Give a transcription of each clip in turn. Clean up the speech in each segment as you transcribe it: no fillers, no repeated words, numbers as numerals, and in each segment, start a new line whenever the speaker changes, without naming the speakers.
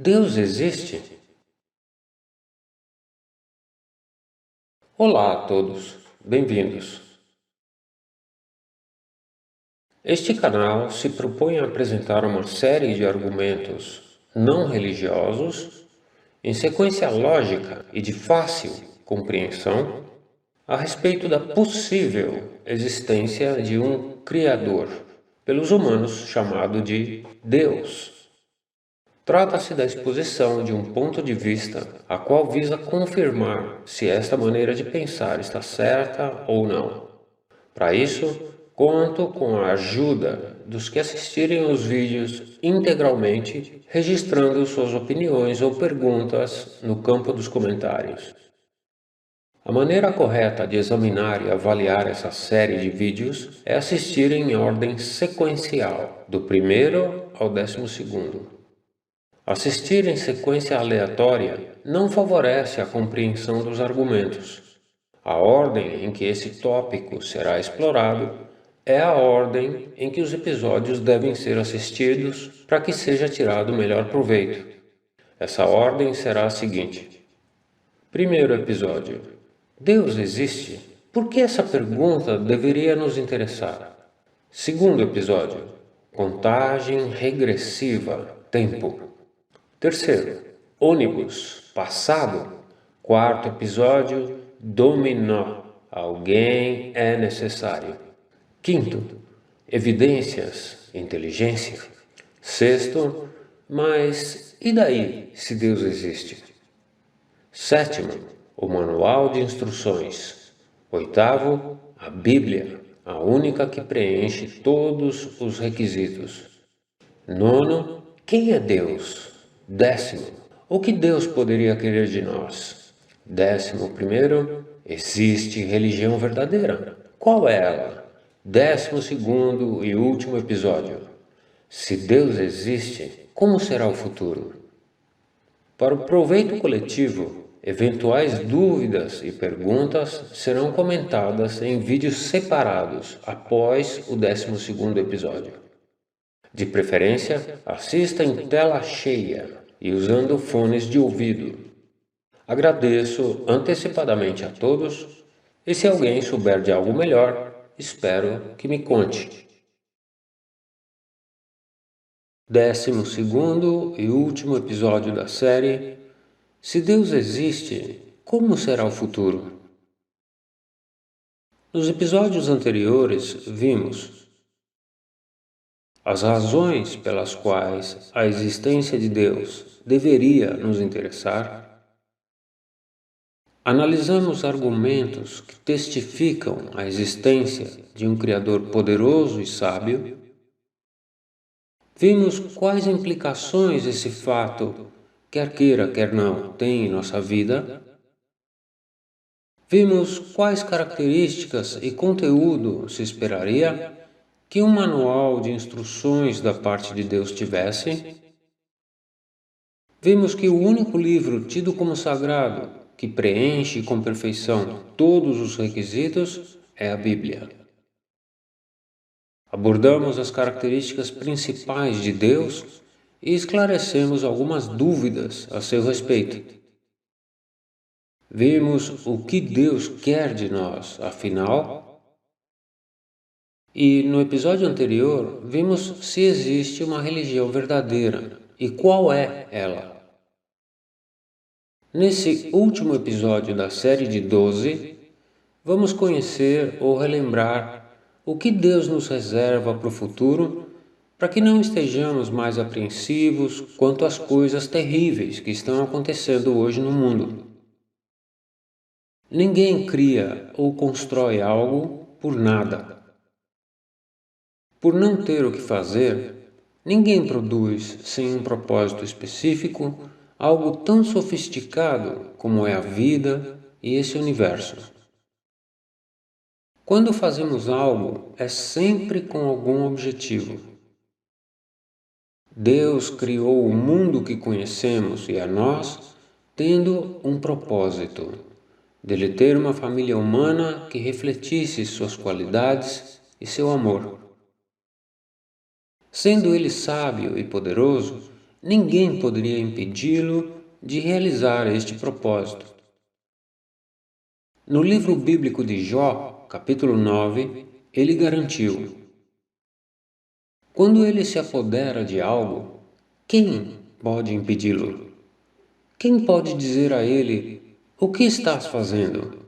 Deus existe? Olá a todos, bem-vindos. Este canal se propõe a apresentar uma série de argumentos não religiosos em sequência lógica e de fácil compreensão a respeito da possível existência de um Criador, pelos humanos chamado de Deus. Trata-se da exposição de um ponto de vista a qual visa confirmar se esta maneira de pensar está certa ou não. Para isso, conto com a ajuda dos que assistirem os vídeos integralmente, registrando suas opiniões ou perguntas no campo dos comentários. A maneira correta de examinar e avaliar essa série de vídeos é assistir em ordem sequencial, do primeiro ao 12º. Assistir em sequência aleatória não favorece a compreensão dos argumentos. A ordem em que esse tópico será explorado é a ordem em que os episódios devem ser assistidos para que seja tirado o melhor proveito. Essa ordem será a seguinte. Primeiro episódio. Deus existe? Por que essa pergunta deveria nos interessar? Segundo episódio. Contagem regressiva. Tempo. Terceiro, ônibus, passado. Quarto episódio, dominó. Alguém é necessário. Quinto, evidências, inteligência. Sexto, mas e daí se Deus existe? Sétimo, o manual de instruções. Oitavo, a Bíblia, a única que preenche todos os requisitos. Nono, quem é Deus? Décimo, o que Deus poderia querer de nós? 11º, existe religião verdadeira. Qual é ela? 12º e último episódio. Se Deus existe, como será o futuro? Para o proveito coletivo, eventuais dúvidas e perguntas serão comentadas em vídeos separados após o 12º episódio. De preferência, assista em tela cheia e usando fones de ouvido. Agradeço antecipadamente a todos e se alguém souber de algo melhor, espero que me conte. 12º e último episódio da série. Se Deus existe, como será o futuro? Nos episódios anteriores, vimos as razões pelas quais a existência de Deus deveria nos interessar. Analisamos argumentos que testificam a existência de um Criador poderoso e sábio. Vimos quais implicações esse fato, quer queira, quer não, tem em nossa vida. Vimos quais características e conteúdo se esperaria que um manual de instruções da parte de Deus tivesse. Vimos que o único livro tido como sagrado, que preenche com perfeição todos os requisitos, é a Bíblia. Abordamos as características principais de Deus e esclarecemos algumas dúvidas a seu respeito. Vimos o que Deus quer de nós, afinal. E no episódio anterior, vimos se existe uma religião verdadeira e qual é ela. Nesse último episódio da série de 12, vamos conhecer ou relembrar o que Deus nos reserva para o futuro para que não estejamos mais apreensivos quanto às coisas terríveis que estão acontecendo hoje no mundo. Ninguém cria ou constrói algo por nada. Por não ter o que fazer, ninguém produz sem um propósito específico algo tão sofisticado como é a vida e esse universo. Quando fazemos algo, é sempre com algum objetivo. Deus criou o mundo que conhecemos e a nós tendo um propósito, dele ter uma família humana que refletisse suas qualidades e seu amor. Sendo Ele sábio e poderoso, ninguém poderia impedi-lo de realizar este propósito. No livro bíblico de Jó, capítulo 9, ele garantiu: quando ele se apodera de algo, quem pode impedi-lo? Quem pode dizer a ele: o que estás fazendo?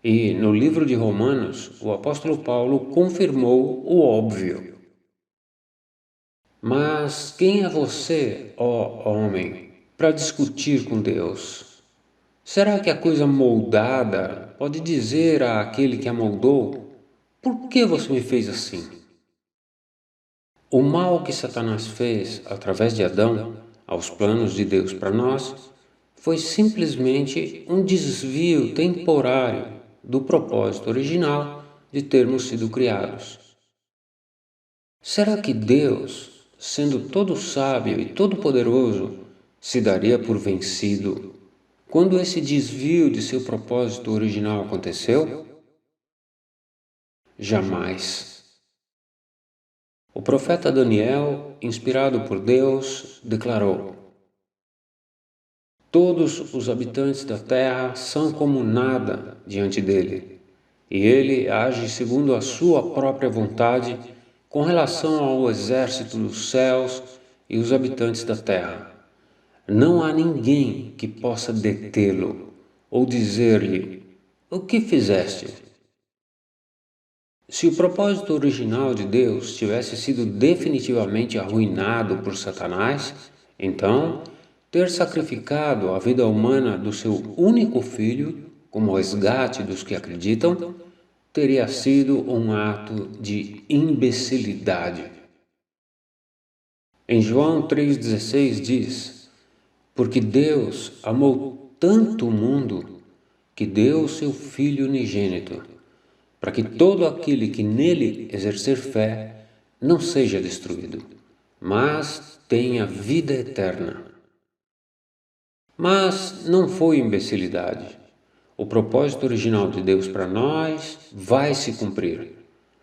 E no livro de Romanos, o apóstolo Paulo confirmou o óbvio. Mas quem é você, ó homem, para discutir com Deus? Será que a coisa moldada pode dizer àquele que a moldou: por que você me fez assim? O mal que Satanás fez através de Adão aos planos de Deus para nós foi simplesmente um desvio temporário do propósito original de termos sido criados. Será que Deus, sendo todo sábio e todo-poderoso, se daria por vencido quando esse desvio de seu propósito original aconteceu? Jamais. O profeta Daniel, inspirado por Deus, declarou: todos os habitantes da terra são como nada diante dele, e ele age segundo a sua própria vontade com relação ao exército dos céus e os habitantes da terra. Não há ninguém que possa detê-lo ou dizer-lhe: o que fizeste? Se o propósito original de Deus tivesse sido definitivamente arruinado por Satanás, então ter sacrificado a vida humana do seu único filho como resgate dos que acreditam teria sido um ato de imbecilidade. Em João 3,16 diz: porque Deus amou tanto o mundo que deu o seu Filho unigênito, para que todo aquele que nele exercer fé não seja destruído, mas tenha vida eterna. Mas não foi imbecilidade. O propósito original de Deus para nós vai se cumprir,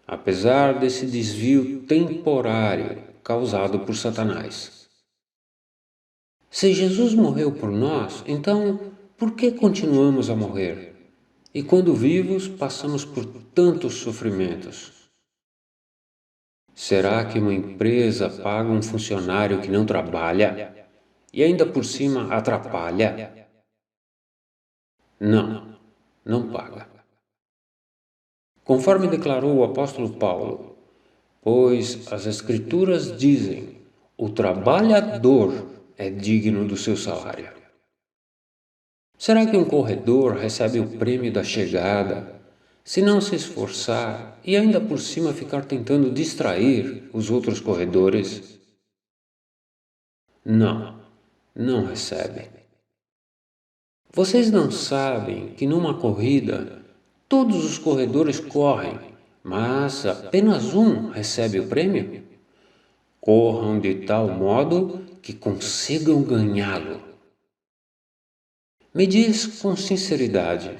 apesar desse desvio temporário causado por Satanás. Se Jesus morreu por nós, então por que continuamos a morrer? E quando vivos, passamos por tantos sofrimentos. Será que uma empresa paga um funcionário que não trabalha e ainda por cima atrapalha? Não, não paga. Conforme declarou o apóstolo Paulo, pois as Escrituras dizem: o trabalhador é digno do seu salário. Será que um corredor recebe o prêmio da chegada se não se esforçar e ainda por cima ficar tentando distrair os outros corredores? Não, não recebe. Vocês não sabem que numa corrida todos os corredores correm, mas apenas um recebe o prêmio? Corram de tal modo que consigam ganhá-lo. Me diz com sinceridade,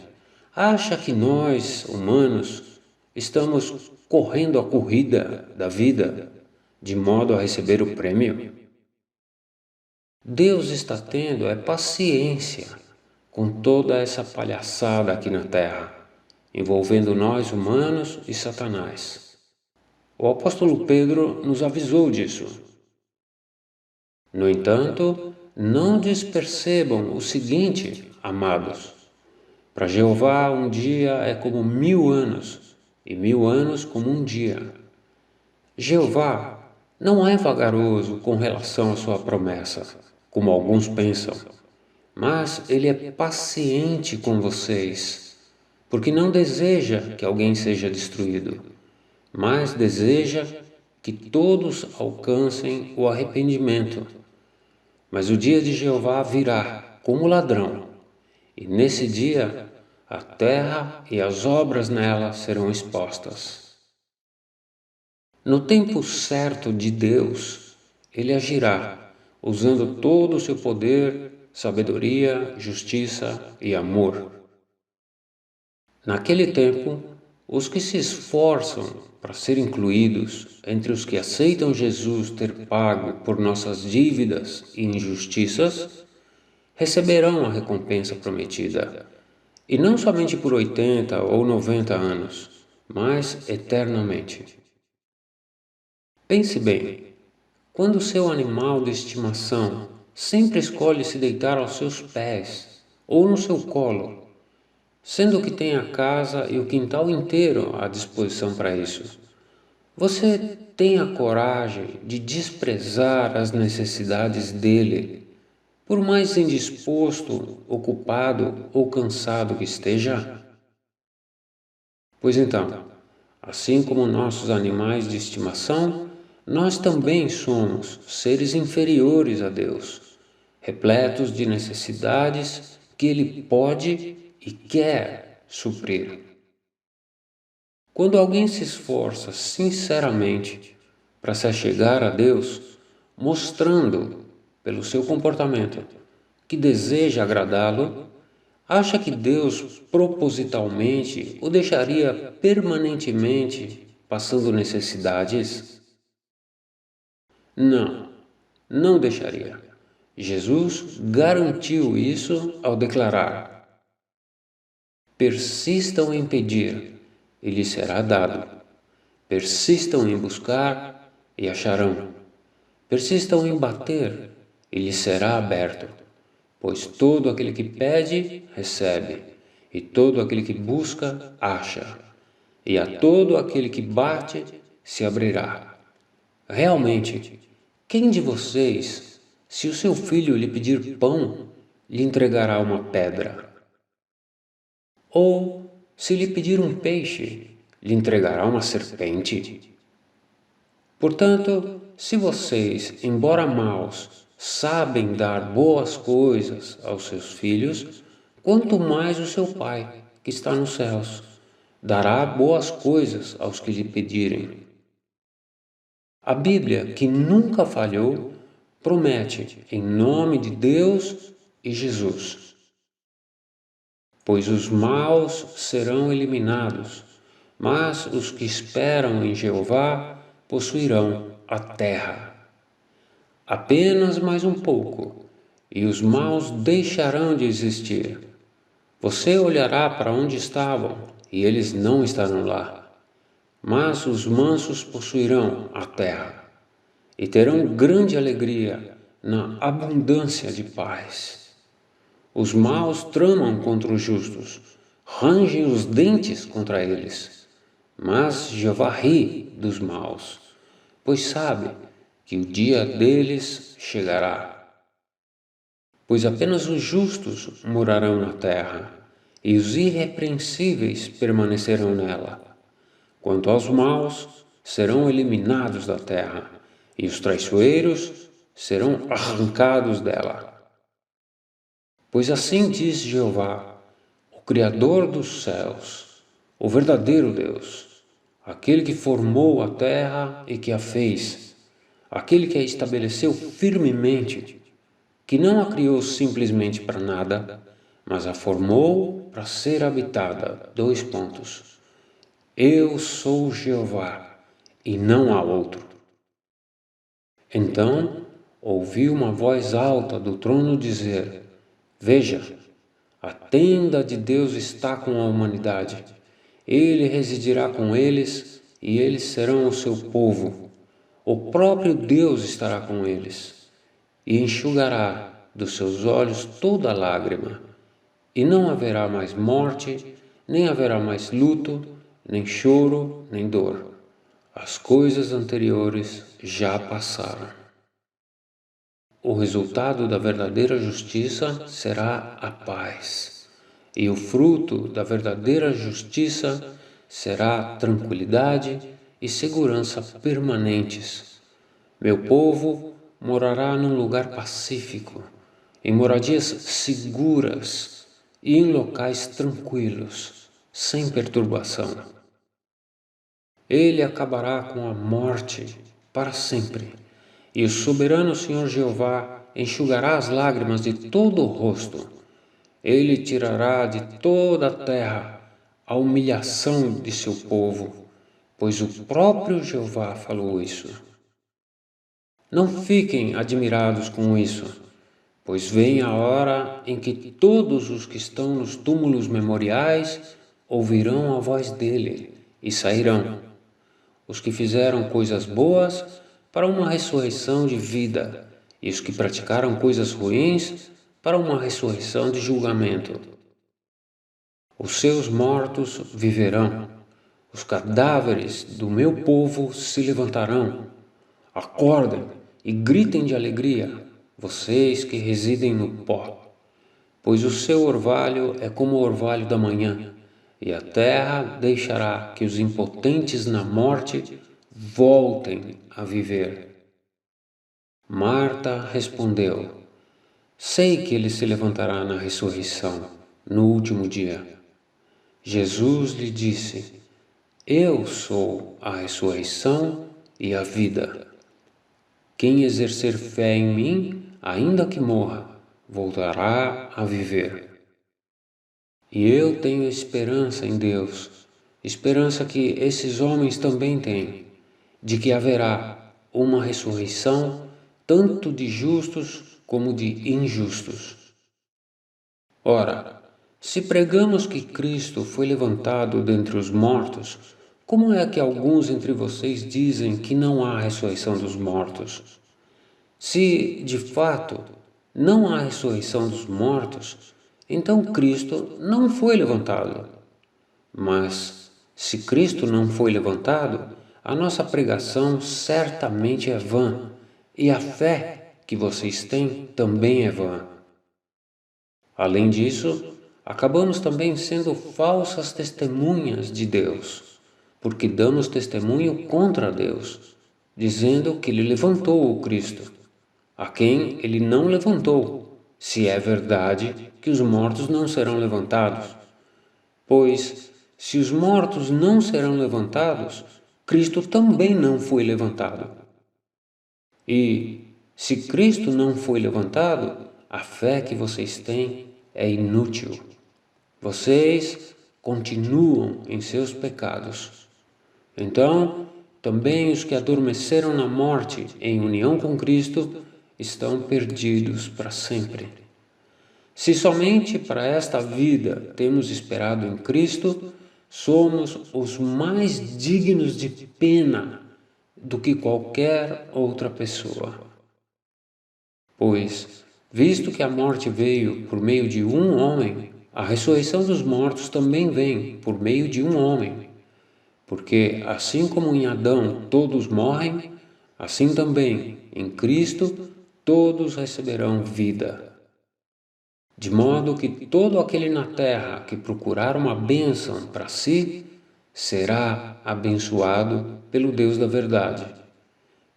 acha que nós, humanos, estamos correndo a corrida da vida de modo a receber o prêmio? Deus está tendo paciência com toda essa palhaçada aqui na Terra, envolvendo nós humanos e Satanás. O apóstolo Pedro nos avisou disso. No entanto, não despercebam o seguinte, amados: para Jeová um dia é como 1000 anos, e 1000 anos como um dia. Jeová não é vagaroso com relação à sua promessa, como alguns pensam, mas ele é paciente com vocês, porque não deseja que alguém seja destruído, mas deseja que todos alcancem o arrependimento. Mas o dia de Jeová virá como ladrão, e nesse dia a terra e as obras nela serão expostas. No tempo certo de Deus, ele agirá, usando todo o seu poder, sabedoria, justiça e amor. Naquele tempo, os que se esforçam para ser incluídos entre os que aceitam Jesus ter pago por nossas dívidas e injustiças, receberão a recompensa prometida, e não somente por 80 ou 90 anos, mas eternamente. Pense bem, quando seu animal de estimação sempre escolhe se deitar aos seus pés ou no seu colo, sendo que tem a casa e o quintal inteiro à disposição para isso, você tem a coragem de desprezar as necessidades dele, por mais indisposto, ocupado ou cansado que esteja? Pois então, assim como nossos animais de estimação, nós também somos seres inferiores a Deus, repletos de necessidades que Ele pode e quer suprir. Quando alguém se esforça sinceramente para se achegar a Deus, mostrando pelo seu comportamento que deseja agradá-lo, acha que Deus propositalmente o deixaria permanentemente passando necessidades? Não, não deixaria. Jesus garantiu isso ao declarar: persistam em pedir, e lhes será dado. Persistam em buscar, e acharão. Persistam em bater, e lhes será aberto. Pois todo aquele que pede, recebe, e todo aquele que busca, acha, e a todo aquele que bate, se abrirá. Realmente, quem de vocês, se o seu filho lhe pedir pão, lhe entregará uma pedra? Ou, se lhe pedir um peixe, lhe entregará uma serpente? Portanto, se vocês, embora maus, sabem dar boas coisas aos seus filhos, quanto mais o seu Pai, que está nos céus, dará boas coisas aos que lhe pedirem. A Bíblia, que nunca falhou, promete em nome de Deus e Jesus: pois os maus serão eliminados, mas os que esperam em Jeová possuirão a terra. Apenas mais um pouco, e os maus deixarão de existir. Você olhará para onde estavam, e eles não estarão lá. Mas os mansos possuirão a terra, e terão grande alegria na abundância de paz. Os maus tramam contra os justos, rangem os dentes contra eles. Mas Jeová ri dos maus, pois sabe que o dia deles chegará. Pois apenas os justos morarão na terra, e os irrepreensíveis permanecerão nela. Quanto aos maus, serão eliminados da terra, e os traiçoeiros serão arrancados dela. Pois assim diz Jeová, o Criador dos céus, o verdadeiro Deus, aquele que formou a terra e que a fez, aquele que a estabeleceu firmemente, que não a criou simplesmente para nada, mas a formou para ser habitada. Eu sou Jeová, e não há outro. Então ouvi uma voz alta do trono dizer: veja, a tenda de Deus está com a humanidade. Ele residirá com eles, e eles serão o seu povo. O próprio Deus estará com eles, e enxugará dos seus olhos toda lágrima, e não haverá mais morte, nem haverá mais luto, nem choro, nem dor. As coisas anteriores já passaram. O resultado da verdadeira justiça será a paz, e o fruto da verdadeira justiça será tranquilidade e segurança permanentes. Meu povo morará num lugar pacífico, em moradias seguras e em locais tranquilos, sem perturbação. Ele acabará com a morte para sempre, e o soberano Senhor Jeová enxugará as lágrimas de todo o rosto. Ele tirará de toda a terra a humilhação de seu povo, pois o próprio Jeová falou isso. Não fiquem admirados com isso, pois vem a hora em que todos os que estão nos túmulos memoriais ouvirão a voz dele e sairão. Os que fizeram coisas boas para uma ressurreição de vida, e os que praticaram coisas ruins para uma ressurreição de julgamento. Os seus mortos viverão, os cadáveres do meu povo se levantarão. Acordem e gritem de alegria, vocês que residem no pó, pois o seu orvalho é como o orvalho da manhã, e a terra deixará que os impotentes na morte voltem a viver. Marta respondeu: sei que ele se levantará na ressurreição, no último dia. Jesus lhe disse: eu sou a ressurreição e a vida. Quem exercer fé em mim, ainda que morra, voltará a viver. E eu tenho esperança em Deus, esperança que esses homens também têm, de que haverá uma ressurreição tanto de justos como de injustos. Ora, se pregamos que Cristo foi levantado dentre os mortos, como é que alguns entre vocês dizem que não há ressurreição dos mortos? Se, de fato, não há ressurreição dos mortos, então Cristo não foi levantado. Mas, se Cristo não foi levantado, a nossa pregação certamente é vã, e a fé que vocês têm também é vã. Além disso, acabamos também sendo falsas testemunhas de Deus, porque damos testemunho contra Deus, dizendo que Ele levantou o Cristo, a quem Ele não levantou, se é verdade que os mortos não serão levantados. Pois, se os mortos não serão levantados, Cristo também não foi levantado. E, se Cristo não foi levantado, a fé que vocês têm é inútil. Vocês continuam em seus pecados. Então, também os que adormeceram na morte em união com Cristo estão perdidos para sempre. Se somente para esta vida temos esperado em Cristo, somos os mais dignos de pena do que qualquer outra pessoa. Pois, visto que a morte veio por meio de um homem, a ressurreição dos mortos também vem por meio de um homem. Porque, assim como em Adão todos morrem, assim também, em Cristo, todos receberão vida. De modo que todo aquele na terra que procurar uma bênção para si, será abençoado pelo Deus da verdade.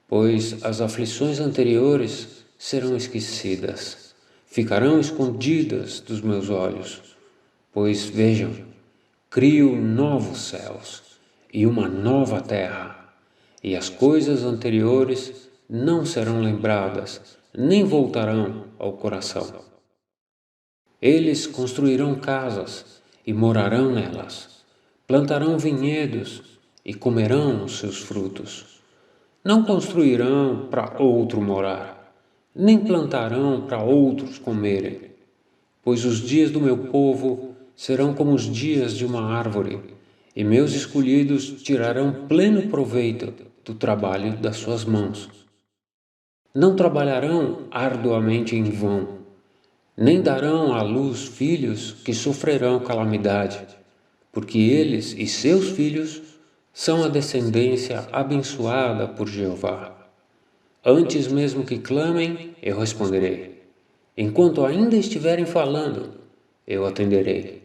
Pois as aflições anteriores serão esquecidas, ficarão escondidas dos meus olhos. Pois vejam, crio novos céus e uma nova terra, e as coisas anteriores não serão lembradas, nem voltarão ao coração. Eles construirão casas e morarão nelas, plantarão vinhedos e comerão os seus frutos. Não construirão para outro morar, nem plantarão para outros comerem, pois os dias do meu povo serão como os dias de uma árvore, e meus escolhidos tirarão pleno proveito do trabalho das suas mãos. Não trabalharão arduamente em vão, nem darão à luz filhos que sofrerão calamidade, porque eles e seus filhos são a descendência abençoada por Jeová. Antes mesmo que clamem, eu responderei. Enquanto ainda estiverem falando, eu atenderei.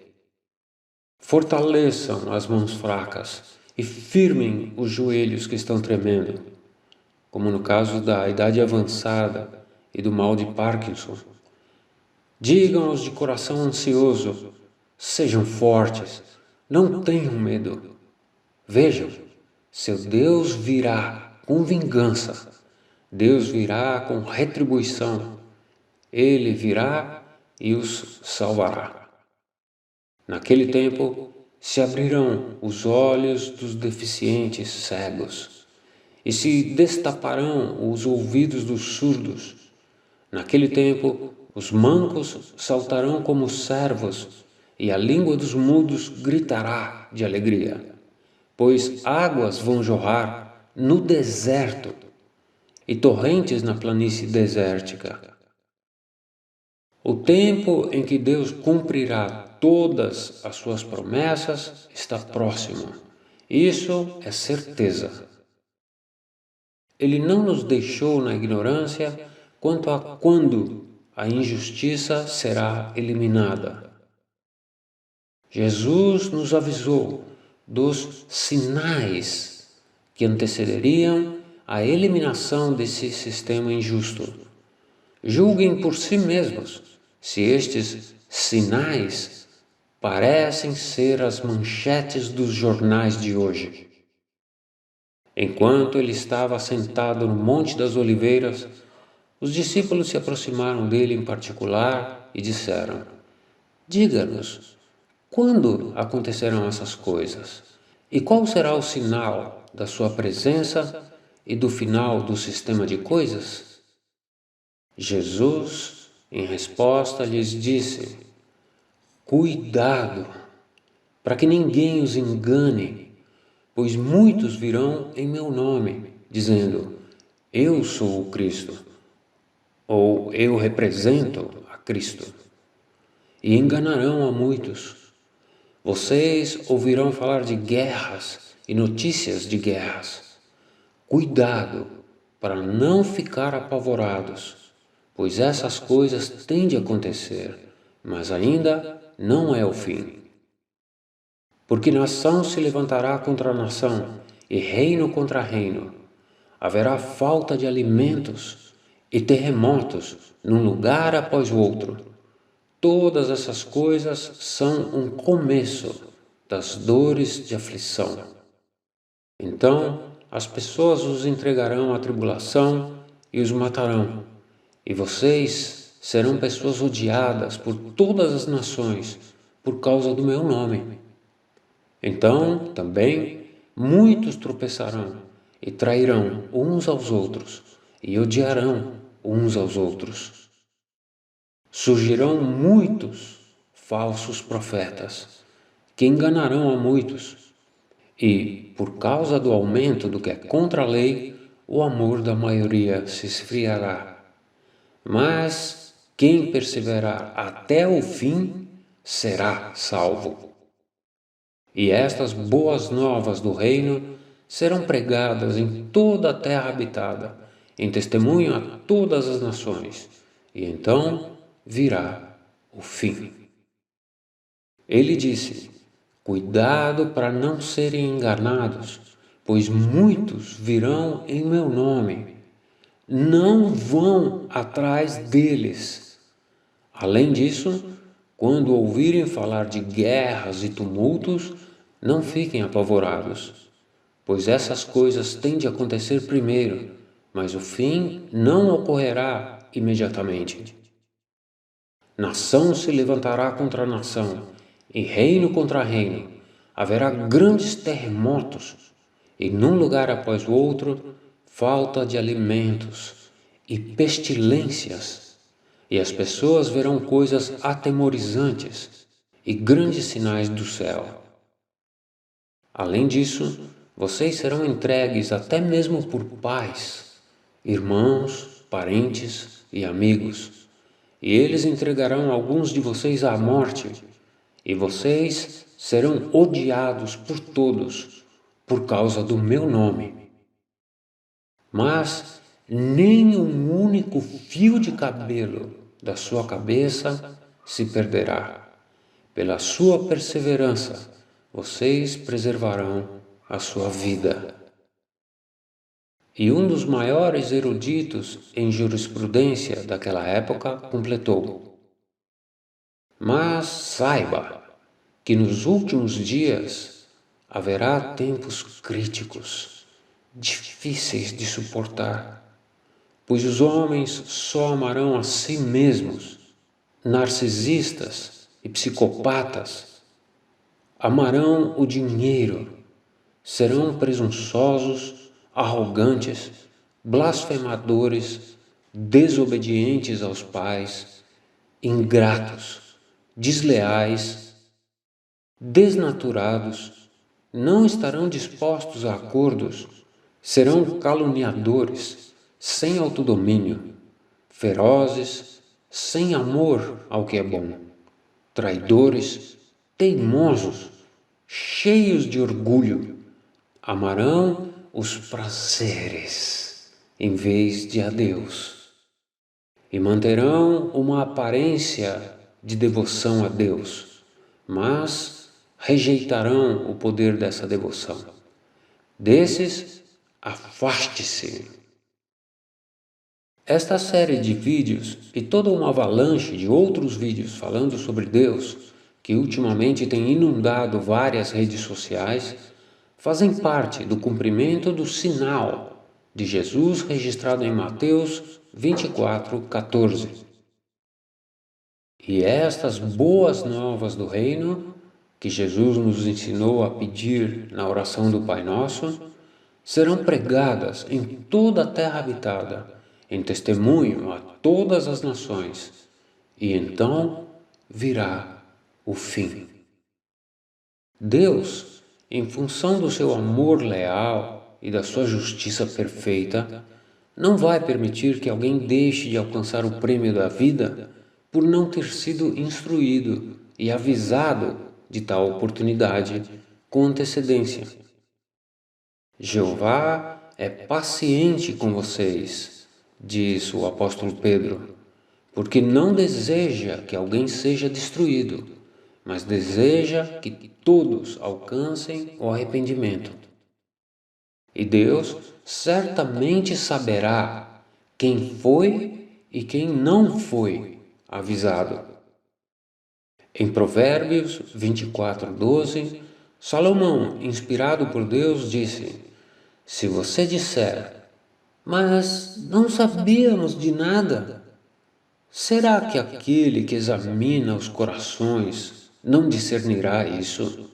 Fortaleçam as mãos fracas e firmem os joelhos que estão tremendo, como no caso da idade avançada e do mal de Parkinson. Digam aos de coração ansioso, sejam fortes, não tenham medo. Vejam, seu Deus virá com vingança, Deus virá com retribuição, Ele virá e os salvará. Naquele tempo, se abrirão os olhos dos deficientes cegos, e se destaparão os ouvidos dos surdos. Naquele tempo, os mancos saltarão como servos, e a língua dos mudos gritará de alegria, pois águas vão jorrar no deserto e torrentes na planície desértica. O tempo em que Deus cumprirá todas as suas promessas está próximo. Isso é certeza. Ele não nos deixou na ignorância quanto a quando a injustiça será eliminada. Jesus nos avisou dos sinais que antecederiam a eliminação desse sistema injusto. Julguem por si mesmos se estes sinais parecem ser as manchetes dos jornais de hoje. Enquanto ele estava sentado no Monte das Oliveiras, os discípulos se aproximaram dele em particular e disseram: Diga-nos, quando acontecerão essas coisas? E qual será o sinal da sua presença e do final do sistema de coisas? Jesus, em resposta, lhes disse: Cuidado, para que ninguém os engane, pois muitos virão em meu nome, dizendo: Eu sou o Cristo, ou eu represento a Cristo, e enganarão a muitos. Vocês ouvirão falar de guerras e notícias de guerras. Cuidado para não ficar apavorados, pois essas coisas têm de acontecer, mas ainda não é o fim. Porque nação se levantará contra nação, e reino contra reino. Haverá falta de alimentos e terremotos num lugar após o outro. Todas essas coisas são um começo das dores de aflição. Então as pessoas os entregarão à tribulação e os matarão. E vocês serão pessoas odiadas por todas as nações por causa do meu nome. Então, também, muitos tropeçarão e trairão uns aos outros e odiarão uns aos outros. Surgirão muitos falsos profetas que enganarão a muitos. E, por causa do aumento do que é contra a lei, o amor da maioria se esfriará. Mas quem perseverar até o fim será salvo. E estas boas novas do reino serão pregadas em toda a terra habitada, em testemunho a todas as nações, e então virá o fim. Ele disse: Cuidado para não serem enganados, pois muitos virão em meu nome. Não vão atrás deles. Além disso, quando ouvirem falar de guerras e tumultos, não fiquem apavorados, pois essas coisas têm de acontecer primeiro, mas o fim não ocorrerá imediatamente. Nação se levantará contra nação, e reino contra reino. Haverá grandes terremotos, e num lugar após o outro, falta de alimentos e pestilências, e as pessoas verão coisas atemorizantes e grandes sinais do céu. Além disso, vocês serão entregues até mesmo por pais, irmãos, parentes e amigos, e eles entregarão alguns de vocês à morte, e vocês serão odiados por todos por causa do meu nome. Mas nem um único fio de cabelo da sua cabeça se perderá. Pela sua perseverança, vocês preservarão a sua vida. E um dos maiores eruditos em jurisprudência daquela época completou: Mas saiba que nos últimos dias haverá tempos críticos, difíceis de suportar, pois os homens só amarão a si mesmos, narcisistas e psicopatas, Amarão o dinheiro, serão presunçosos, arrogantes, blasfemadores, desobedientes aos pais, ingratos, desleais, desnaturados, não estarão dispostos a acordos, serão caluniadores, sem autodomínio, ferozes, sem amor ao que é bom, traidores, teimosos, cheios de orgulho, amarão os prazeres em vez de a Deus, e manterão uma aparência de devoção a Deus, mas rejeitarão o poder dessa devoção. Desses, afaste-se. Esta série de vídeos e toda uma avalanche de outros vídeos falando sobre Deus, que ultimamente tem inundado várias redes sociais, fazem parte do cumprimento do sinal de Jesus registrado em Mateus 24:14. E estas boas novas do reino, que Jesus nos ensinou a pedir na oração do Pai Nosso, serão pregadas em toda a terra habitada, em testemunho a todas as nações, e então virá o fim. Deus, em função do seu amor leal e da sua justiça perfeita, não vai permitir que alguém deixe de alcançar o prêmio da vida por não ter sido instruído e avisado de tal oportunidade com antecedência. Jeová é paciente com vocês, diz o apóstolo Pedro, porque não deseja que alguém seja destruído, mas deseja que todos alcancem o arrependimento. E Deus certamente saberá quem foi e quem não foi avisado. Em Provérbios 24:12, Salomão, inspirado por Deus, disse: se você disser, mas não sabíamos de nada, será que aquele que examina os corações não discernirá isso?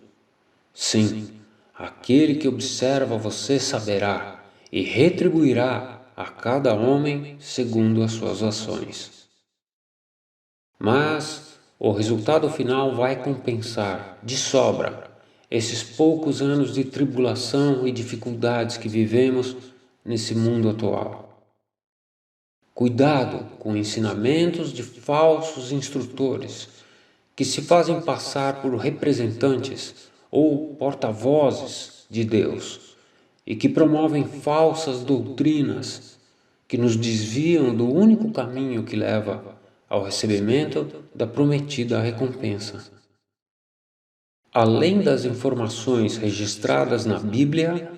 Sim, aquele que observa você saberá e retribuirá a cada homem segundo as suas ações. Mas o resultado final vai compensar, de sobra, esses poucos anos de tribulação e dificuldades que vivemos nesse mundo atual. Cuidado com ensinamentos de falsos instrutores que se fazem passar por representantes ou porta-vozes de Deus e que promovem falsas doutrinas que nos desviam do único caminho que leva ao recebimento da prometida recompensa. Além das informações registradas na Bíblia,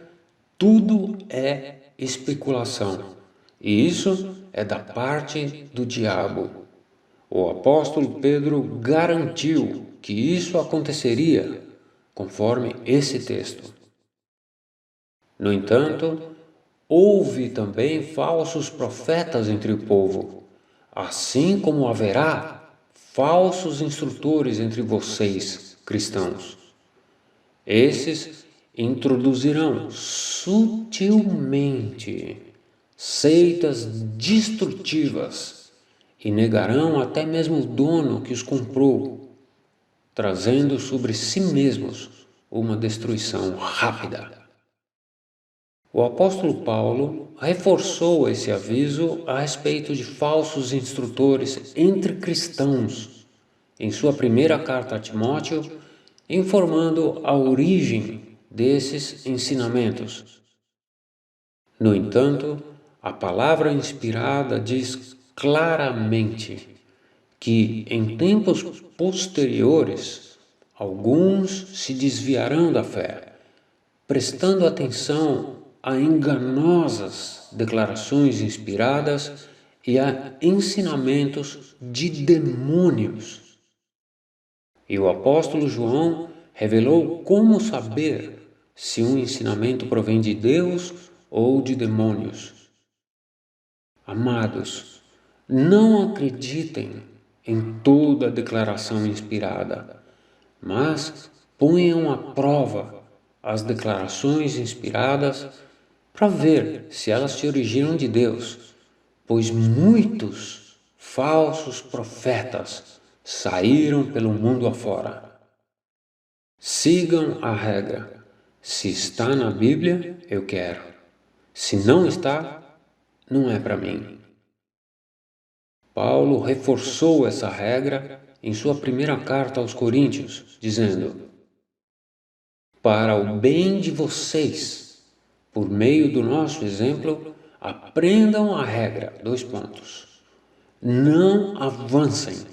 tudo é especulação, e isso é da parte do diabo. O apóstolo Pedro garantiu que isso aconteceria, conforme esse texto. No entanto, houve também falsos profetas entre o povo, assim como haverá falsos instrutores entre vocês, cristãos. Esses introduzirão sutilmente seitas destrutivas e negarão até mesmo o dono que os comprou, trazendo sobre si mesmos uma destruição rápida. O apóstolo Paulo reforçou esse aviso a respeito de falsos instrutores entre cristãos em sua primeira carta a Timóteo, informando a origem desses ensinamentos. No entanto, a palavra inspirada diz claramente que em tempos posteriores alguns se desviarão da fé, prestando atenção a enganosas declarações inspiradas e a ensinamentos de demônios. E o apóstolo João revelou como saber se um ensinamento provém de Deus ou de demônios. Amados, não acreditem em toda declaração inspirada, mas ponham à prova as declarações inspiradas para ver se elas se originam de Deus, pois muitos falsos profetas saíram pelo mundo afora. Sigam a regra. Se está na Bíblia, eu quero. Se não está, não é para mim. Paulo reforçou essa regra em sua primeira carta aos Coríntios, dizendo: para o bem de vocês, por meio do nosso exemplo, aprendam a regra. Não avancem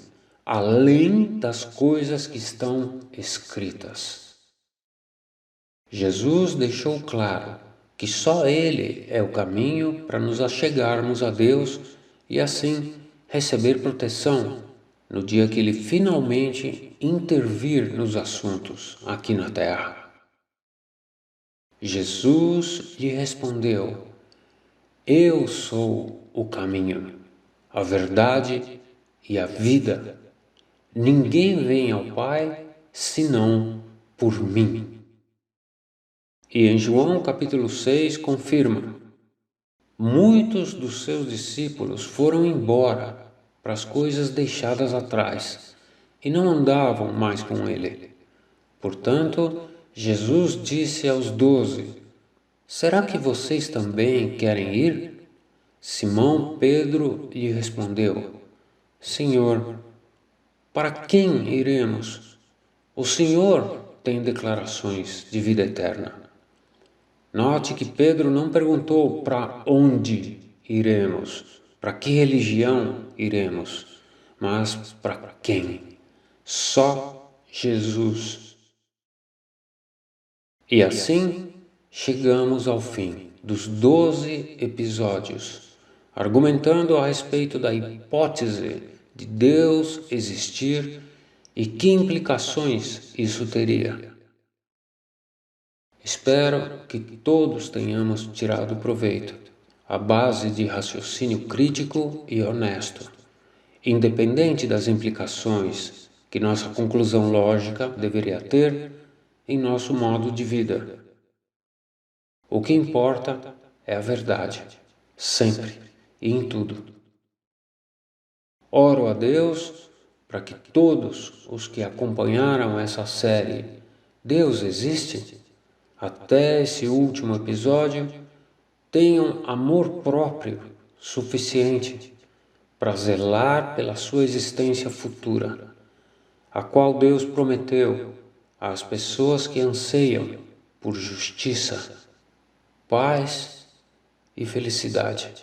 além das coisas que estão escritas. Jesus deixou claro que só Ele é o caminho para nos achegarmos a Deus e assim receber proteção no dia que Ele finalmente intervir nos assuntos aqui na terra. Jesus lhe respondeu: eu sou o caminho, a verdade e a vida. Ninguém vem ao Pai senão por mim. E em João capítulo 6 confirma: muitos dos seus discípulos foram embora para as coisas deixadas atrás e não andavam mais com ele. Portanto, Jesus disse aos 12: será que vocês também querem ir? Simão Pedro lhe respondeu: Senhor, para quem iremos? O Senhor tem declarações de vida eterna. Note que Pedro não perguntou para onde iremos, para que religião iremos, mas para quem? Só Jesus. E assim chegamos ao fim dos 12 episódios, argumentando a respeito da hipótese de Deus existir e que implicações isso teria. Espero que todos tenhamos tirado proveito à base de raciocínio crítico e honesto, independente das implicações que nossa conclusão lógica deveria ter em nosso modo de vida. O que importa é a verdade, sempre e em tudo. Oro a Deus para que todos os que acompanharam essa série Deus Existe, até esse último episódio, tenham amor próprio suficiente para zelar pela sua existência futura, a qual Deus prometeu às pessoas que anseiam por justiça, paz e felicidade.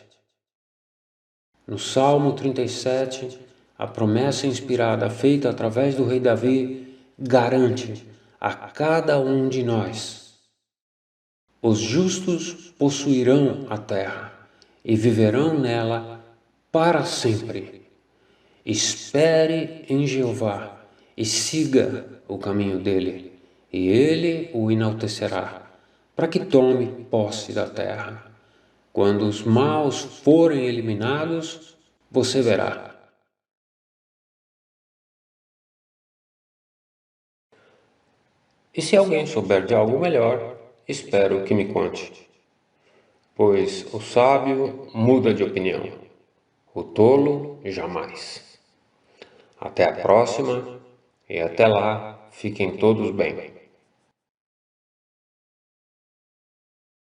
No Salmo 37, a promessa inspirada feita através do rei Davi garante a cada um de nós: os justos possuirão a terra e viverão nela para sempre. Espere em Jeová e siga o caminho dele, e ele o enaltecerá, para que tome posse da terra. Quando os maus forem eliminados, você verá. E se alguém souber de algo melhor, espero que me conte. Pois o sábio muda de opinião, o tolo jamais. Até a próxima e até lá, fiquem todos bem.